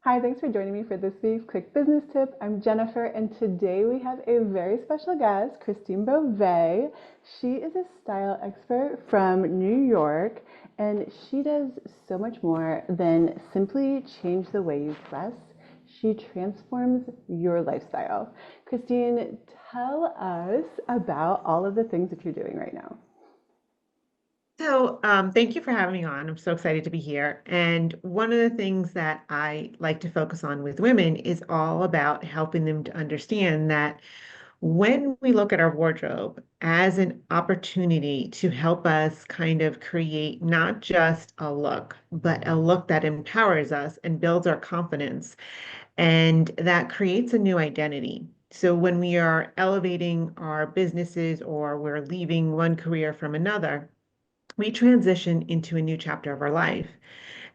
Hi, thanks for joining me for this week's quick business tip. I'm Jennifer, and today we have a very special guest, Christine Bove. She is a style expert from New York, and she does so much more than simply change the way you dress. She transforms your lifestyle. Christine, tell us about all of the things that you're doing right now. Thank you for having me on. I'm so excited to be here. And one of the things that I like to focus on with women is all about helping them to understand that when we look at our wardrobe as an opportunity to help us kind of create not just a look, but a look that empowers us and builds our confidence, and that creates a new identity. So when we are elevating our businesses or we're leaving one career from another, we transition into a new chapter of our life.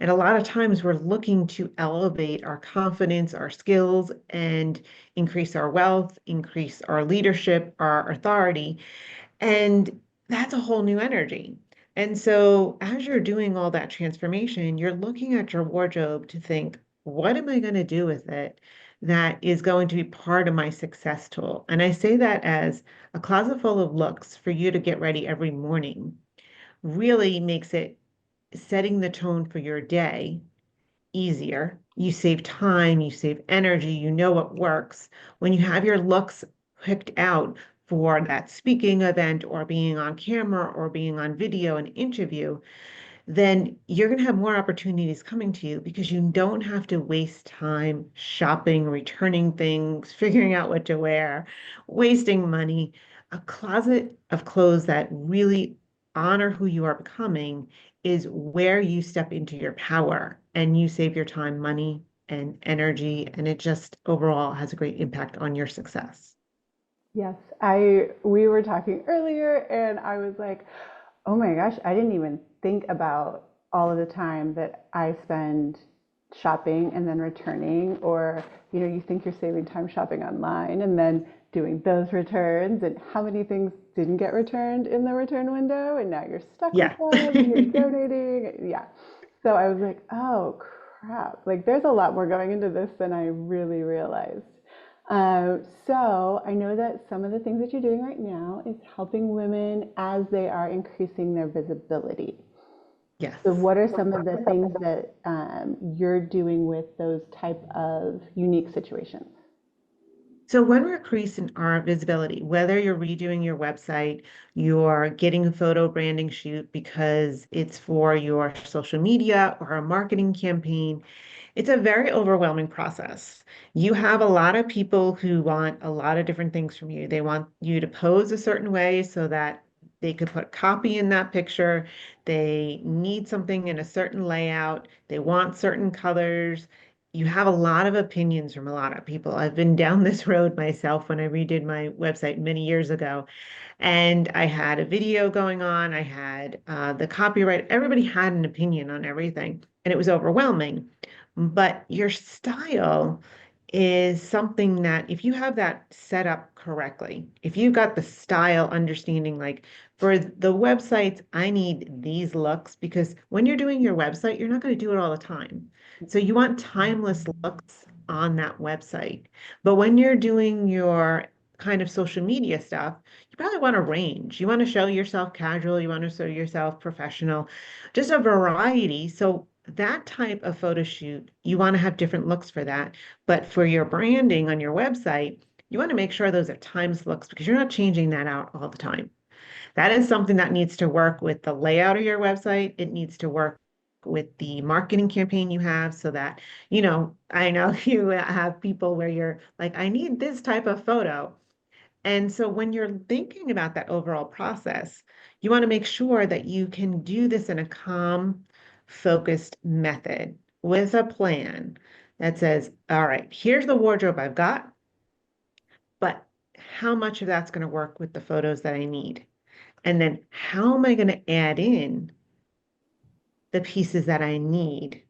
And a lot of times we're looking to elevate our confidence, our skills, and increase our wealth, increase our leadership, our authority. And that's a whole new energy. And so as you're doing all that transformation, you're looking at your wardrobe to think, what am I going to do with it that is going to be part of my success tool? And I say that as a closet full of looks for you to get ready every morning really makes it setting the tone for your day easier. You save time, you save energy, you know what works. When you have your looks picked out for that speaking event or being on camera or being on video and interview, then you're going to have more opportunities coming to you because you don't have to waste time shopping, returning things, figuring out what to wear, wasting money. A closet of clothes that really honor who you are becoming is where you step into your power and you save your time, money, and energy, and it just overall has a great impact on your success. Yes, I we were talking earlier and I was like, "Oh my gosh, I didn't even think about all of the time that I spend shopping and then returning or you think you're saving time shopping online and then doing those returns and how many things didn't get returned in the return window and now you're stuck with Yeah. them and you're donating." Yeah. So I was like, "Oh crap. Like there's a lot more going into this than I really realized." So I know that some of the things that you're doing right now is helping women as they are increasing their visibility. So Yes. what are some of the things that you're doing with those type of unique situations? So when we're increasing our visibility, whether you're redoing your website, you're getting a photo branding shoot because it's for your social media or a marketing campaign, it's a very overwhelming process. You have a lot of people who want a lot of different things from you. They want you to pose a certain way so that they could put copy in that picture. They need something in a certain layout. They want certain colors. You have a lot of opinions from a lot of people. I've been down this road myself when I redid my website many years ago. And I had a video going on. I had the copyright. Everybody had an opinion on everything, and it was overwhelming. But your style is something that if you have that set up correctly, if you've got the style understanding, like for the websites, I need these looks because when you're doing your website, you're not going to do it all the time. So you want timeless looks on that website. But when you're doing your kind of social media stuff, you probably want a range. You want to show yourself casual, you want to show yourself professional, just a variety. So that type of photo shoot, you want to have different looks for that. But for your branding on your website, you want to make sure those are times looks because you're not changing that out all the time. That is something that needs to work with the layout of your website. It needs to work with the marketing campaign you have so that, I know you have people where you're like, I need this type of photo. And so when you're thinking about that overall process, you want to make sure that you can do this in a calm, focused method with a plan that says, all right, here's the wardrobe I've got, but how much of that's going to work with the photos that I need? And then how am I going to add in the pieces that I need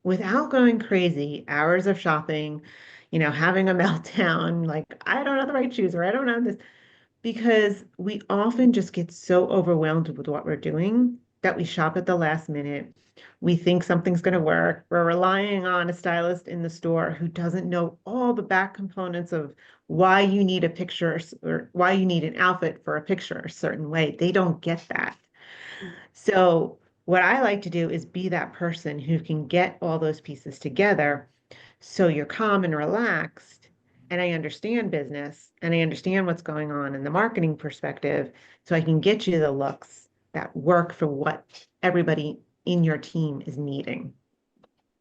without going crazy, hours of shopping, having a meltdown, like I don't have the right shoes or I don't have this, because we often just get so overwhelmed with what we're doing that we shop at the last minute. We think something's going to work. We're relying on a stylist in the store who doesn't know all the back components of why you need a picture or why you need an outfit for a picture a certain way. They don't get that. So what I like to do is be that person who can get all those pieces together so you're calm and relaxed. And I understand business and I understand what's going on in the marketing perspective. So I can get you the looks that work for what everybody in your team is needing.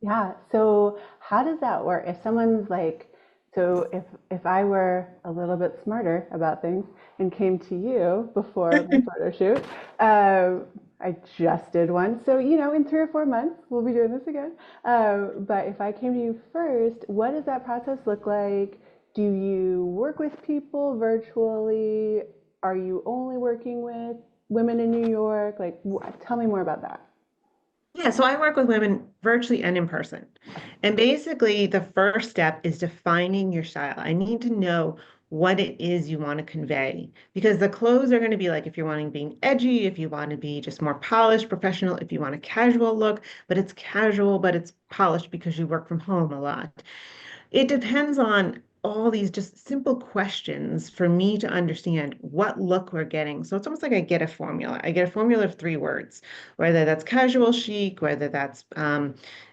Yeah. So how does that work? If someone's like, so if I were a little bit smarter about things and came to you before my photo shoot, I just did one. So, in 3 or 4 months, we'll be doing this again. But if I came to you first, what does that process look like? Do you work with people virtually? Are you only working with women in New York? Like, tell me more about that. Yeah, so I work with women virtually and in person. And basically, the first step is defining your style. I need to know what it is you want to convey because the clothes are going to be like if you're wanting being edgy, if you want to be just more polished, professional, if you want a casual look, but it's casual, but it's polished because you work from home a lot. It depends on all these just simple questions for me to understand what look we're getting. So it's almost like I get a formula. I get a formula of 3 words, whether that's casual chic, whether that's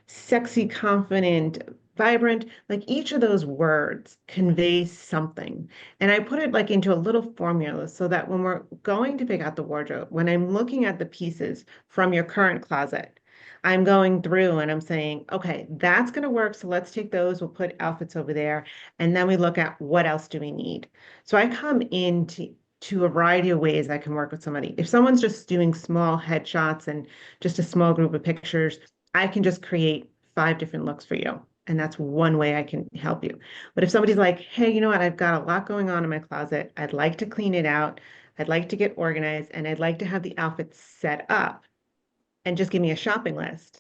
sexy, confident, vibrant, like each of those words conveys something. And I put it like into a little formula so that when we're going to pick out the wardrobe, when I'm looking at the pieces from your current closet, I'm going through and I'm saying, okay, that's going to work. So let's take those. We'll put outfits over there. And then we look at what else do we need. So I come into to a variety of ways I can work with somebody. If someone's just doing small headshots and just a small group of pictures, I can just create 5 different looks for you. And that's one way I can help you. But if somebody's like, hey, you know what? I've got a lot going on in my closet. I'd like to clean it out. I'd like to get organized and I'd like to have the outfits set up and just give me a shopping list.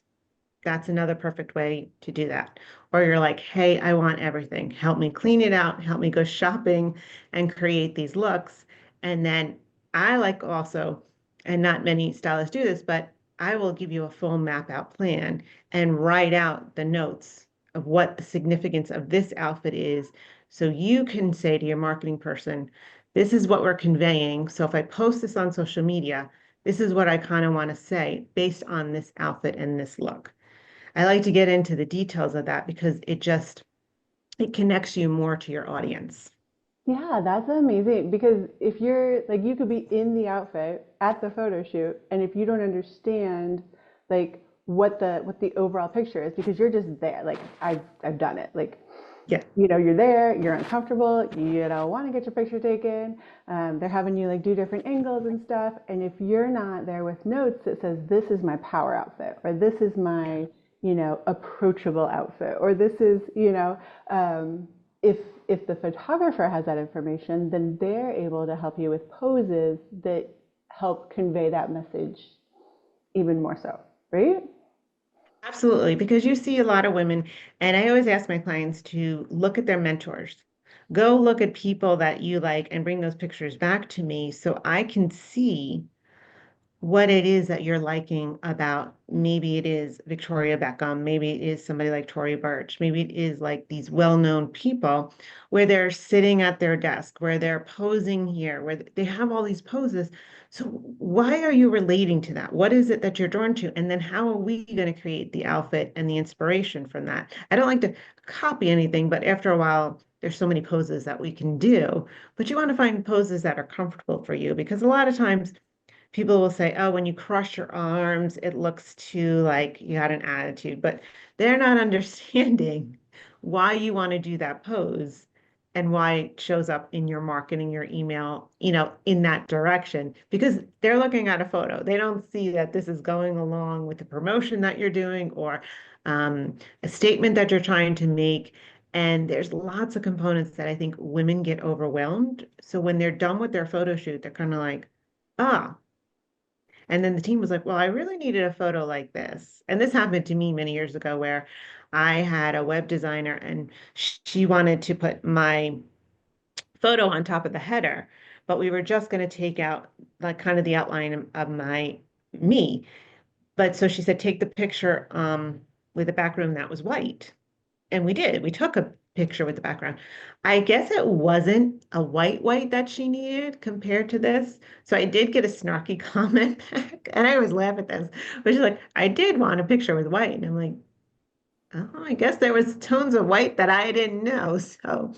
That's another perfect way to do that. Or you're like, hey, I want everything. Help me clean it out, help me go shopping and create these looks. And then I like also, and not many stylists do this, but I will give you a full map out plan and write out the notes of what the significance of this outfit is. So you can say to your marketing person, this is what we're conveying. So if I post this on social media, this is what I kind of want to say based on this outfit and this look. I like to get into the details of that because it connects you more to your audience. Yeah, that's amazing because if you're like you could be in the outfit at the photo shoot and if you don't understand like what the overall picture is because you're just there like I've done it like Yeah, you're there, you're uncomfortable, you don't want to get your picture taken. They're having you like do different angles and stuff. And if you're not there with notes that says, this is my power outfit, or this is my, approachable outfit, or this is, um, if, if the photographer has that information, then they're able to help you with poses that help convey that message even more so, right? absolutely. Because you see a lot of women, and I always ask my clients to look at their mentors. Go look at people that you like and bring those pictures back to me so I can see what it is that you're liking about maybe it is Victoria Beckham, maybe it is somebody like Tory Burch, maybe it is like these well-known people where they're sitting at their desk, where they're posing here, where they have all these poses. So why are you relating to that? What is it that you're drawn to? And then how are we going to create the outfit and the inspiration from that? I don't like to copy anything, but after a while, there's so many poses that we can do, but you want to find poses that are comfortable for you because a lot of times people will say, oh, when you cross your arms, it looks too like you had an attitude, but they're not understanding why you want to do that pose and why it shows up in your marketing, your email, in that direction, because they're looking at a photo. They don't see that this is going along with the promotion that you're doing or a statement that you're trying to make. And there's lots of components that I think women get overwhelmed. So when they're done with their photo shoot, they're kind of like, ah, and then the team was like, well, I really needed a photo like this. And this happened to me many years ago where I had a web designer and she wanted to put my photo on top of the header, but we were just going to take out like kind of the outline of my me. But so she said, take the picture with a background that was white. And we did. We took a picture with the background. I guess it wasn't a white that she needed compared to this. So I did get a snarky comment back. And I always laugh at this. But she's like, I did want a picture with white. And I'm like, oh, I guess there was tones of white that I didn't know. So,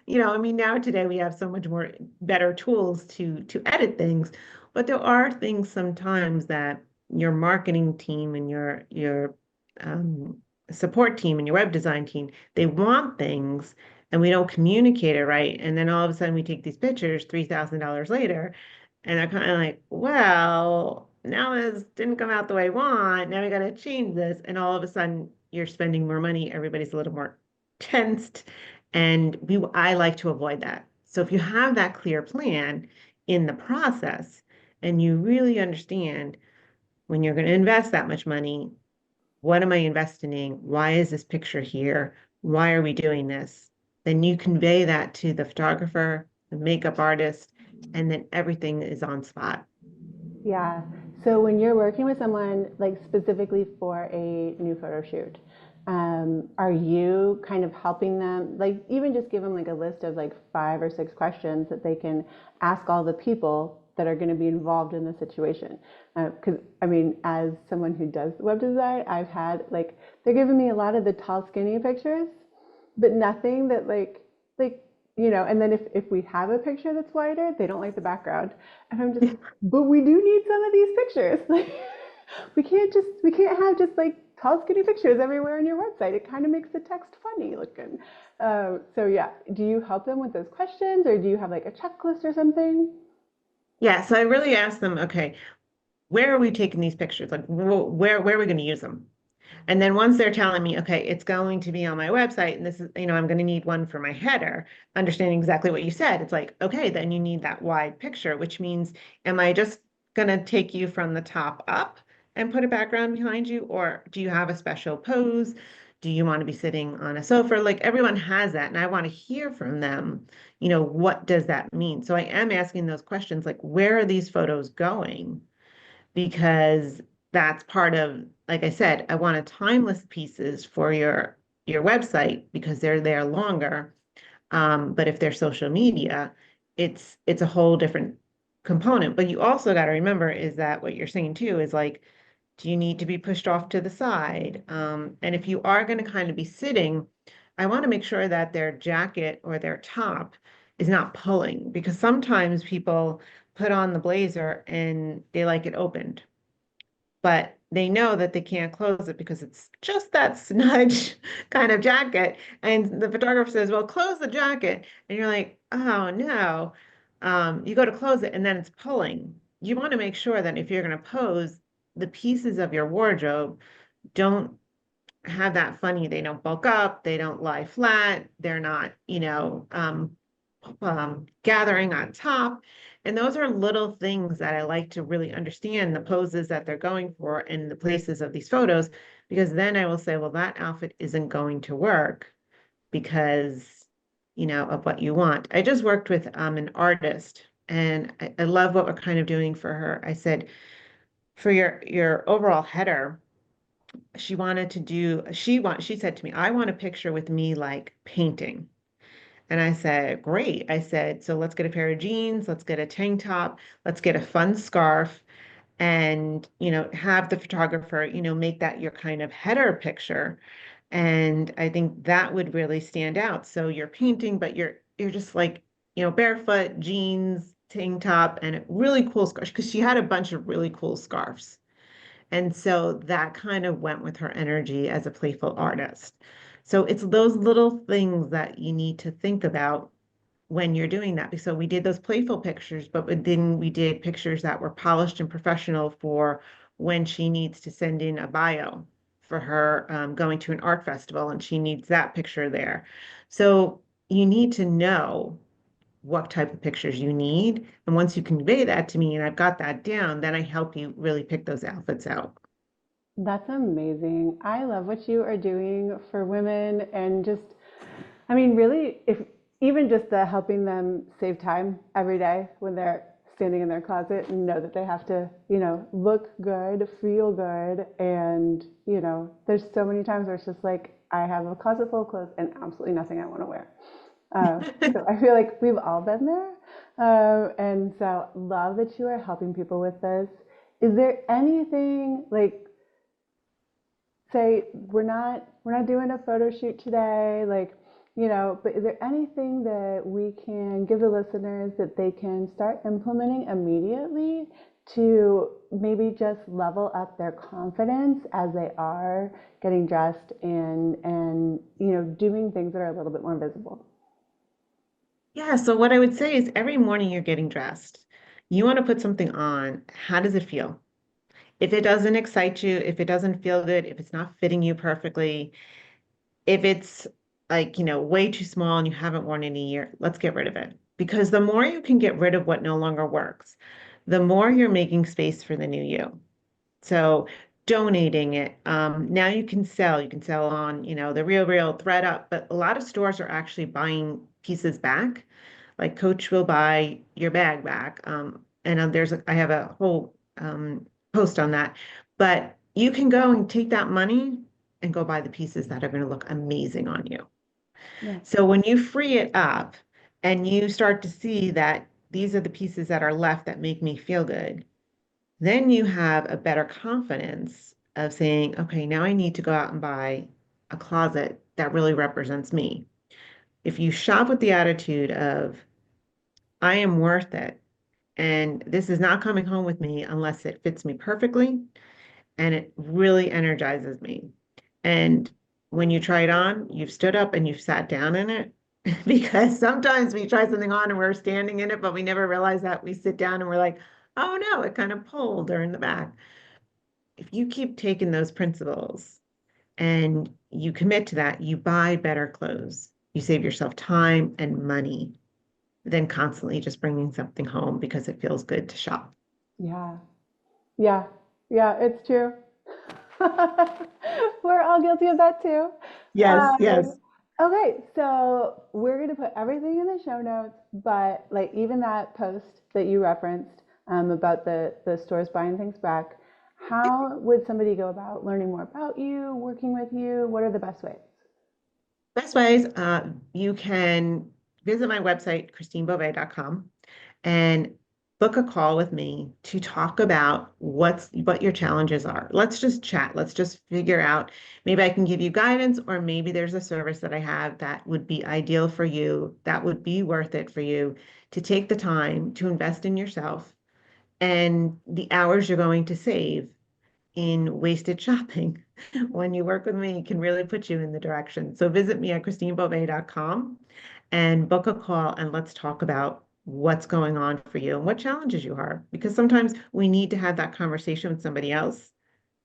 I mean, now today we have so much more better tools to edit things, but there are things sometimes that your marketing team and your um, support team and your web design team, they want things and we don't communicate it right. And then all of a sudden we take these pictures $3,000 later and they're kind of like, well, now this didn't come out the way I want. Now we got to change this. And all of a sudden you're spending more money. Everybody's a little more tensed. And I like to avoid that. So if you have that clear plan in the process and you really understand when you're going to invest that much money, what am I investing in? Why is this picture here? Why are we doing this? Then you convey that to the photographer, the makeup artist, and then everything is on spot. Yeah. So when you're working with someone like specifically for a new photo shoot, are you kind of helping them, like even just give them like a list of like 5 or 6 questions that they can ask all the people that are going to be involved in the situation? Because I mean, as someone who does web design, I've had like they're giving me a lot of the tall, skinny pictures, but nothing that and then if we have a picture that's wider, they don't like the background. And I'm just, but we do need some of these pictures. Like we can't have just like tall skinny pictures everywhere on your website. It kind of makes the text funny looking. So yeah, do you help them with those questions or do you have like a checklist or something? Yeah, so I really asked them, okay, where are we taking these pictures? Like, where are we going to use them? And then once they're telling me, okay, it's going to be on my website, and this is, I'm going to need one for my header, understanding exactly what you said, it's like, okay, then you need that wide picture, which means, am I just going to take you from the top up and put a background behind you? Or do you have a special pose? Do you want to be sitting on a sofa? Like everyone has that. And I want to hear from them, what does that mean? So I am asking those questions like, where are these photos going? Because that's part of, like I said, I want a timeless pieces for your website because they're there longer. But if they're social media, it's a whole different component. But you also got to remember is that what you're saying too is like, do you need to be pushed off to the side? And if you are going to kind of be sitting, I want to make sure that their jacket or their top is not pulling because sometimes people put on the blazer and they like it opened, but they know that they can't close it because it's just that smudge kind of jacket. And the photographer says, well, close the jacket. And you're like, oh no. You go to close it and then it's pulling. You want to make sure that if you're going to pose, the pieces of your wardrobe don't have that funny. They don't bulk up, they don't lie flat, they're not, gathering on top. And those are little things that I like to really understand the poses that they're going for and the places of these photos, because then I will say, well, that outfit isn't going to work because, of what you want. I just worked with an artist and I love what we're kind of doing for her. I said, for your overall header, she said to me, I want a picture with me like painting. And I said, great. I said, so let's get a pair of jeans, let's get a tank top, let's get a fun scarf, and, have the photographer, make that your kind of header picture. And I think that would really stand out. So you're painting, but you're just like, barefoot, jeans, tank top, and a really cool scarf, because she had a bunch of really cool scarves. And so that kind of went with her energy as a playful artist. So it's those little things that you need to think about when you're doing that. So we did those playful pictures, but then we did pictures that were polished and professional for when she needs to send in a bio for her going to an art festival and she needs that picture there. So you need to know what type of pictures you need. And once you convey that to me and I've got that down, then I help you really pick those outfits out. That's amazing. I love what you are doing for women and just, I mean, really, if even just the helping them save time every day when they're standing in their closet and know that they have to, look good, feel good. And, there's so many times where it's just like, I have a closet full of clothes and absolutely nothing I want to wear. So I feel like we've all been there. And so love that you are helping people with this. Is there anything like, say we're not doing a photo shoot today, like, but is there anything that we can give the listeners that they can start implementing immediately to maybe just level up their confidence as they are getting dressed and doing things that are a little bit more visible? Yeah, so what I would say is every morning you're getting dressed, you want to put something on. How does it feel? If it doesn't excite you, if it doesn't feel good, if it's not fitting you perfectly, if it's like, way too small and you haven't worn it in a year, let's get rid of it. Because the more you can get rid of what no longer works, the more you're making space for the new you. So donating it. Now you can sell on, the Real thread up, but a lot of stores are actually buying pieces back. Like Coach will buy your bag back. And I have a whole post on that. But you can go and take that money and go buy the pieces that are going to look amazing on you. Yeah. So when you free it up and you start to see that these are the pieces that are left that make me feel good, then you have a better confidence of saying, okay, now I need to go out and buy a closet that really represents me. If you shop with the attitude of, I am worth it, and this is not coming home with me unless it fits me perfectly and it really energizes me. And when you try it on, you've stood up and you've sat down in it. Because sometimes we try something on and we're standing in it, but we never realize that we sit down and we're like, oh no, it kind of pulled or in the back. If you keep taking those principles and you commit to that, you buy better clothes. You save yourself time and money than constantly just bringing something home because it feels good to shop. Yeah. Yeah. Yeah, it's true. We're all guilty of that too. Yes, Um, yes. okay, so we're going to put everything in the show notes, but like even that post that you referenced about the stores buying things back, how would somebody go about learning more about you, working with you? What are the best ways? Best ways, you can visit my website, christinebove.com, and book a call with me to talk about what your challenges are. Let's just chat. Let's just figure out, maybe I can give you guidance, or maybe there's a service that I have that would be ideal for you, that would be worth it for you to take the time to invest in yourself and the hours you're going to save in wasted shopping when you work with me can really put you in the direction. So visit me at christinebove.com and book a call and let's talk about what's going on for you and what challenges you are. Because sometimes we need to have that conversation with somebody else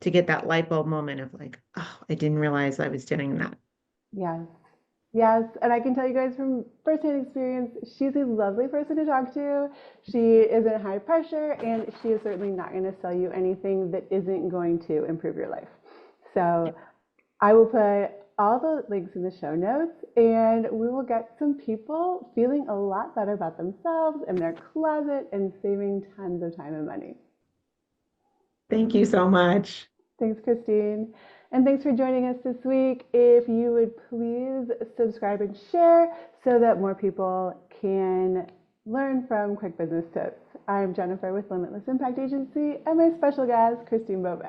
to get that light bulb moment of like, oh, I didn't realize I was doing that. Yes. Yes, and I can tell you guys from firsthand experience, she's a lovely person to talk to. She isn't high pressure, and she is certainly not going to sell you anything that isn't going to improve your life. So I will put all the links in the show notes, and we will get some people feeling a lot better about themselves and their closet and saving tons of time and money. Thank you so much. Thanks, Christine. And thanks for joining us this week. If you would please subscribe and share so that more people can learn from quick business tips. I'm Jennifer with Limitless Impact Agency and my special guest, Christine Bove.